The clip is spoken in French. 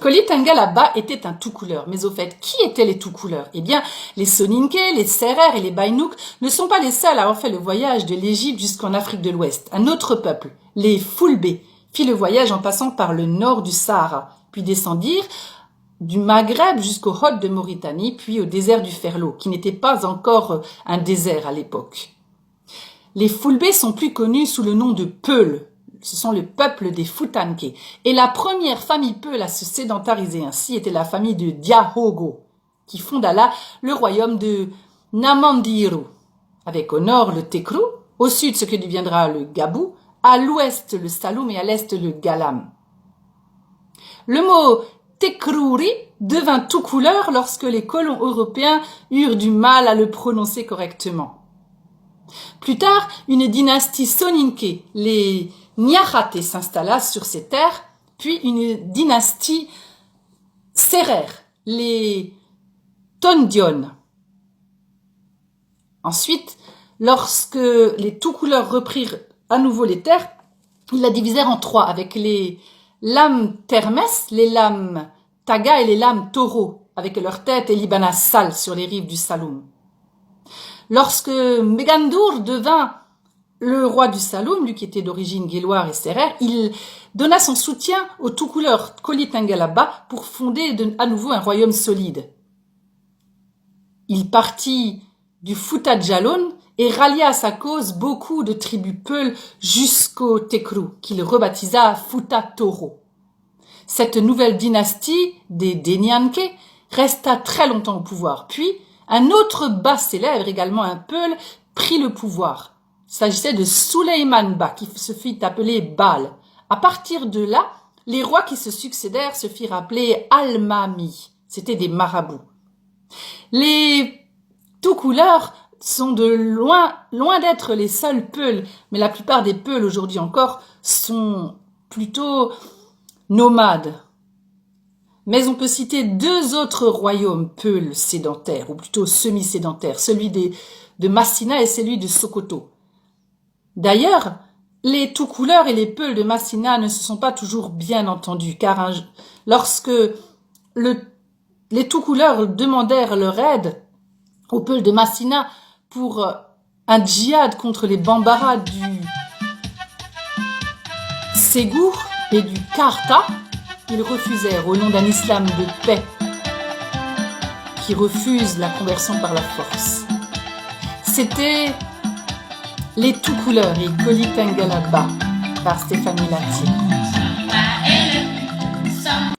Koli Tengelaba était un tout couleur. Mais au fait, qui étaient les tout couleurs? Eh bien, les Soninké, les Serer et les Baïnouk ne sont pas les seuls à avoir fait le voyage de l'Égypte jusqu'en Afrique de l'Ouest. Un autre peuple, les Foulbé, fit le voyage en passant par le nord du Sahara, puis descendirent du Maghreb jusqu'aux Hautes de Mauritanie, puis au désert du Ferlo, qui n'était pas encore un désert à l'époque. Les Foulbé sont plus connus sous le nom de Peul. Ce sont le peuple des Foutanké. Et la première famille Peul à se sédentariser ainsi était la famille de Diahogo, qui fonda là le royaume de Namandiru, avec au nord le Tekrou, au sud ce que deviendra le Gabou, à l'ouest le Saloum et à l'est le Galam. Le mot Tekrouri devint tout couleur lorsque les colons européens eurent du mal à le prononcer correctement. Plus tard, une dynastie Soninké, les Niakhaté, s'installa sur ces terres, puis une dynastie Serer, les Tondion. Ensuite, lorsque les tout couleurs reprirent à nouveau les terres, ils la divisèrent en trois, avec les lames Termes, les lames Taga et les lames Taureau, avec leurs têtes et Libana Sal sur les rives du Saloum. Lorsque Megandour devint le roi du Saloum, lui qui était d'origine guéloire et Serer, il donna son soutien au tout couleur Koli Tengelaba pour fonder à nouveau un royaume solide. Il partit du Fouta Djallon et rallia à sa cause beaucoup de tribus Peul jusqu'au Tekrou, qu'il rebaptisa Fouta Toro. Cette nouvelle dynastie des Denyanké resta très longtemps au pouvoir. Puis, un autre bas célèbre, également un Peul, prit le pouvoir. Il s'agissait de Suleiman Ba, qui se fit appeler Baal. À partir de là, les rois qui se succédèrent se firent appeler Almami. C'étaient des marabouts. Les tout couleurs sont de loin d'être les seuls Peuls, mais la plupart des Peuls aujourd'hui encore sont plutôt nomades. Mais on peut citer deux autres royaumes Peuls sédentaires, ou plutôt semi-sédentaires, celui de Massina et celui de Sokoto. D'ailleurs, les tout couleurs et les Peuls de Massina ne se sont pas toujours bien entendus, car lorsque les tout couleurs demandèrent leur aide aux Peuls de Massina pour un djihad contre les Bambara du Ségour et du Karta, ils refusèrent au nom d'un islam de paix qui refuse la conversion par la force. C'était les tout couleurs et Koli Tengelaba par Stéphanie Latier.